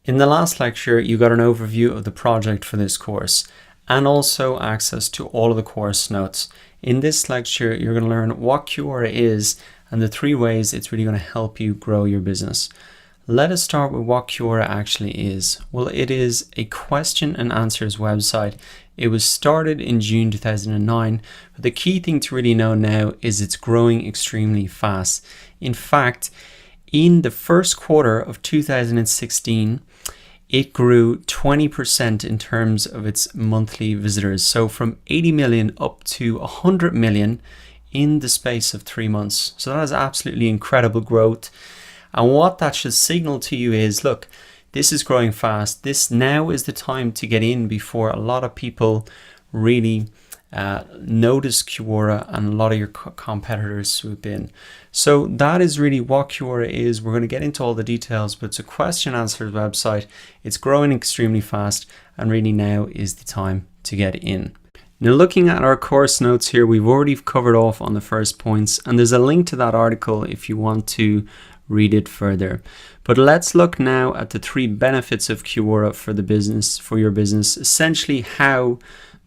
In the last lecture, you got an overview of the project for this course and also access to all of the course notes. In this lecture, you're going to learn what Quora is and the 3 ways it's really going to help you grow your business. Let us start with what Quora actually is. Well, it is a question and answers website. It was started in June 2009, but the key thing to really know now is it's growing extremely fast. In fact, in the first quarter of 2016, it grew 20% in terms of its monthly visitors. So from 80 million up to 100 million in the space of 3 months. So that is absolutely incredible growth. And what that should signal to you is, look, this is growing fast. This now is the time to get in before a lot of people really notice Quora and a lot of your competitors swoop in. So that is really what Quora is. We're going to get into all the details, but it's a question answers website. It's growing extremely fast, and really now is the time to get in. Now, looking at our course notes here, we've already covered off on the first points, and there's a link to that article if you want to read it further. But let's look now at the 3 benefits of Quora for the business, for your business, essentially how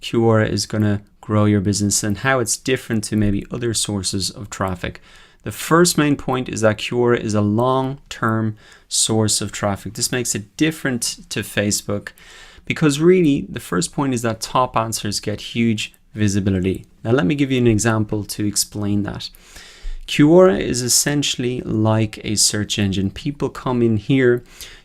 Quora is going to grow your business and how it's different to maybe other sources of traffic. The first main point is that Quora is a long-term source of traffic. This makes it different to Facebook because really the first point is that top answers get huge visibility. Now let me give you an example to explain that. Quora is essentially like a search engine. People come in here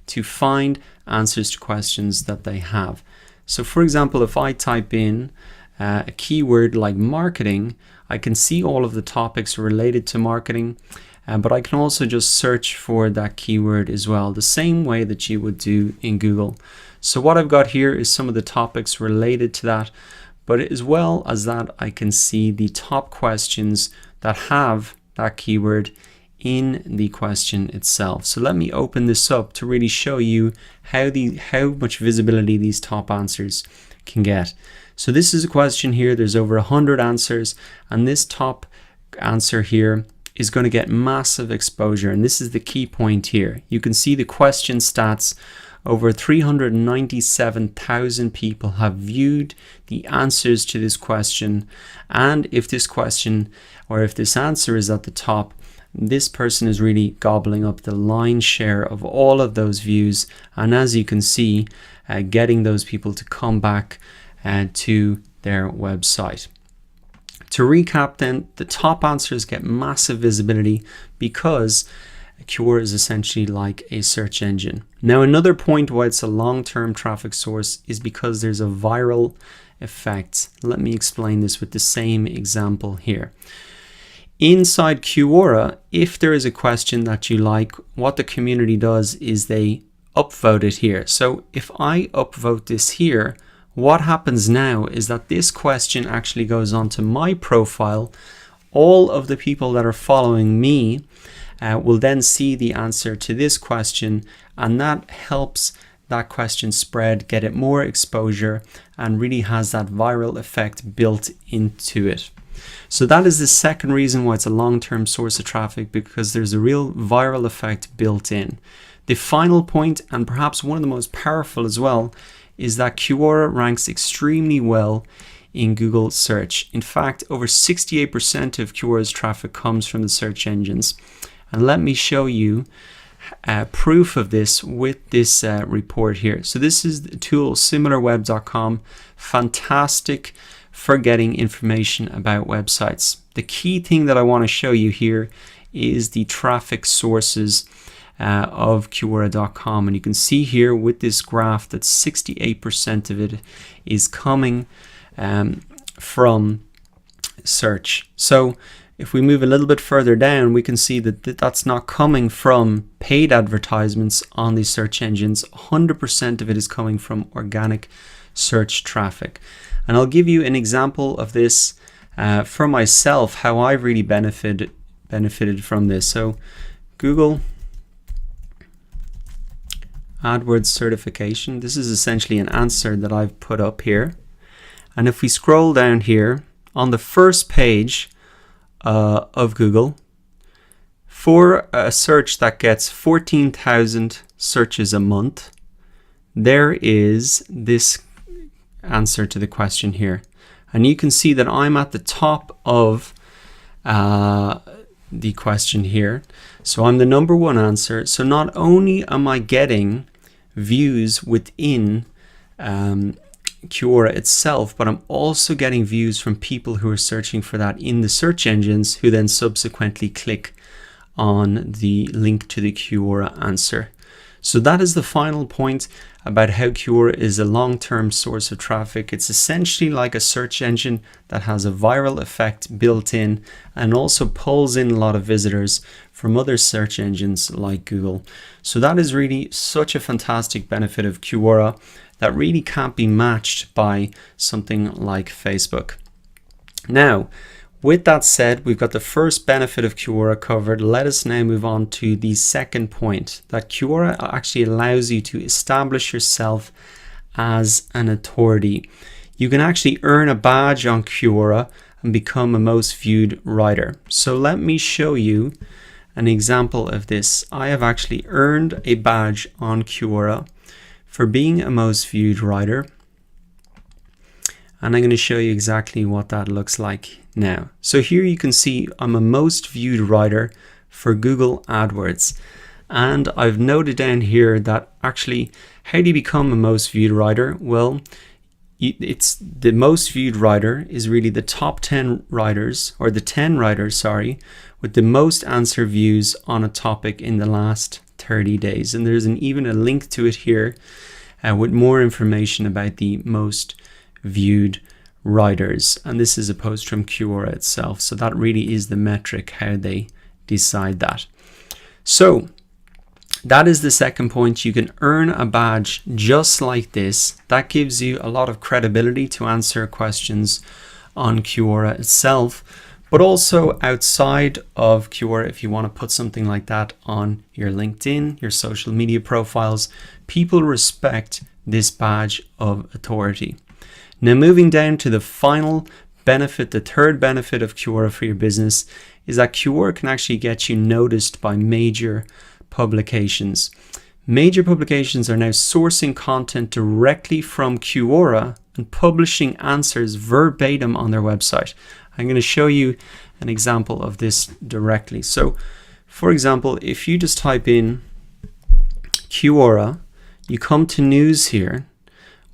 to find answers to questions that they have. So for example, if I type in a keyword like marketing, I can see all of the topics related to marketing, but I can also just search for that keyword as well, the same way that you would do in Google. So what I've got here is some of the topics related to that, but as well as that, I can see the top questions that have that keyword in the question itself. So let me open this up to really show you how much visibility these top answers can get. So this is a question here, there's over 100 answers, and this top answer here is going to get massive exposure, and this is the key point here. You can see the question stats. Over 397,000 people have viewed the answers to this question, and if this question or if this answer is at the top, this person is really gobbling up the lion's share of all of those views, and as you can see, getting those people to come back to their website. To recap then, the top answers get massive visibility because Quora is essentially like a search engine. Now, another point why it's a long-term traffic source is because there's a viral effect. Let me explain this with the same example here. Inside Quora, if there is a question that you like, what the community does is they upvote it here. So if I upvote this here, what happens now is that this question actually goes onto my profile. All of the people that are following me will then see the answer to this question, and that helps that question spread, get it more exposure, and really has that viral effect built into it. So that is the second reason why it's a long-term source of traffic, because there's a real viral effect built in. The final point, and perhaps one of the most powerful as well, is that Quora ranks extremely well in Google search. In fact, over 68% of Quora's traffic comes from the search engines. And let me show you proof of this with this report here. So this is the tool similarweb.com, fantastic for getting information about websites. The key thing that I want to show you here is the traffic sources of Quora.com, and you can see here with this graph that 68% of it is coming from search. So if we move a little bit further down, we can see that that's not coming from paid advertisements on these search engines. 100% of it is coming from organic search traffic. And I'll give you an example of this for myself, how I've really benefited from this. So Google AdWords certification. This is essentially an answer that I've put up here. And if we scroll down here on the first page of Google, for a search that gets 14,000 searches a month, there is this answer to the question here. And you can see that I'm at the top of the question here. So I'm the number one answer. So not only am I getting views within Quora itself, but I'm also getting views from people who are searching for that in the search engines, who then subsequently click on the link to the Quora answer. So that is the final point about how Quora is a long-term source of traffic. It's essentially like a search engine that has a viral effect built in and also pulls in a lot of visitors from other search engines like Google. So that is really such a fantastic benefit of Quora that really can't be matched by something like Facebook. Now, with that said, we've got the first benefit of Quora covered. Let us now move on to the second point, that Quora actually allows you to establish yourself as an authority. You can actually earn a badge on Quora and become a most viewed writer. So let me show you an example of this. I have actually earned a badge on Quora for being a most viewed writer. And I'm going to show you exactly what that looks like now. So here you can see I'm a most viewed writer for Google AdWords. And I've noted down here that actually, how do you become a most viewed writer? Well, it's the most viewed writer is really the top 10 writers, or the 10 writers, sorry, with the most answer views on a topic in the last 30 days. And there's even a link to it here with more information about the most viewed writers, and this is a post from Quora itself. So that really is the metric, how they decide that. So that is the second point. You can earn a badge just like this. That gives you a lot of credibility to answer questions on Quora itself, but also outside of Quora. If you want to put something like that on your LinkedIn, your social media profiles, people respect this badge of authority. Now, moving down to the final benefit, the third benefit of Quora for your business is that Quora can actually get you noticed by major publications. Major publications are now sourcing content directly from Quora and publishing answers verbatim on their website. I'm going to show you an example of this directly. So, for example, if you just type in Quora, you come to news here,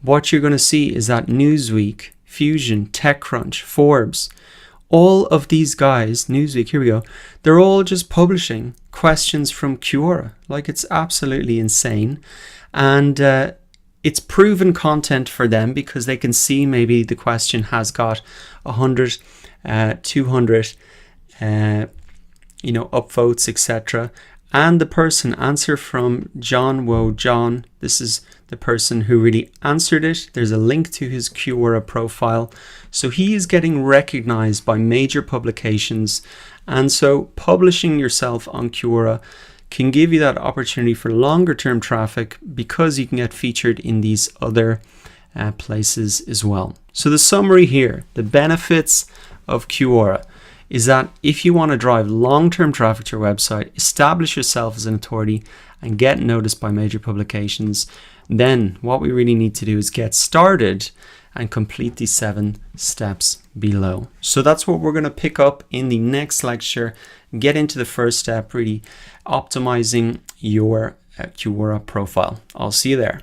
what you're going to see is that Newsweek, Fusion, TechCrunch, Forbes, all of these guys, Newsweek, here we go, they're all just publishing questions from Quora. Like, it's absolutely insane. And it's proven content for them because they can see maybe the question has got 100, 200, upvotes, etc. And the person, answer from John Woe John, this is the person who really answered it. There's a link to his Quora profile. So he is getting recognized by major publications. And so publishing yourself on Quora can give you that opportunity for longer term traffic because you can get featured in these other places as well. So the summary here, the benefits of Quora is that if you want to drive long-term traffic to your website, establish yourself as an authority and get noticed by major publications, then what we really need to do is get started and complete these 7 steps below. So that's what we're going to pick up in the next lecture. Get into the first step, really optimizing your Quora profile. I'll see you there.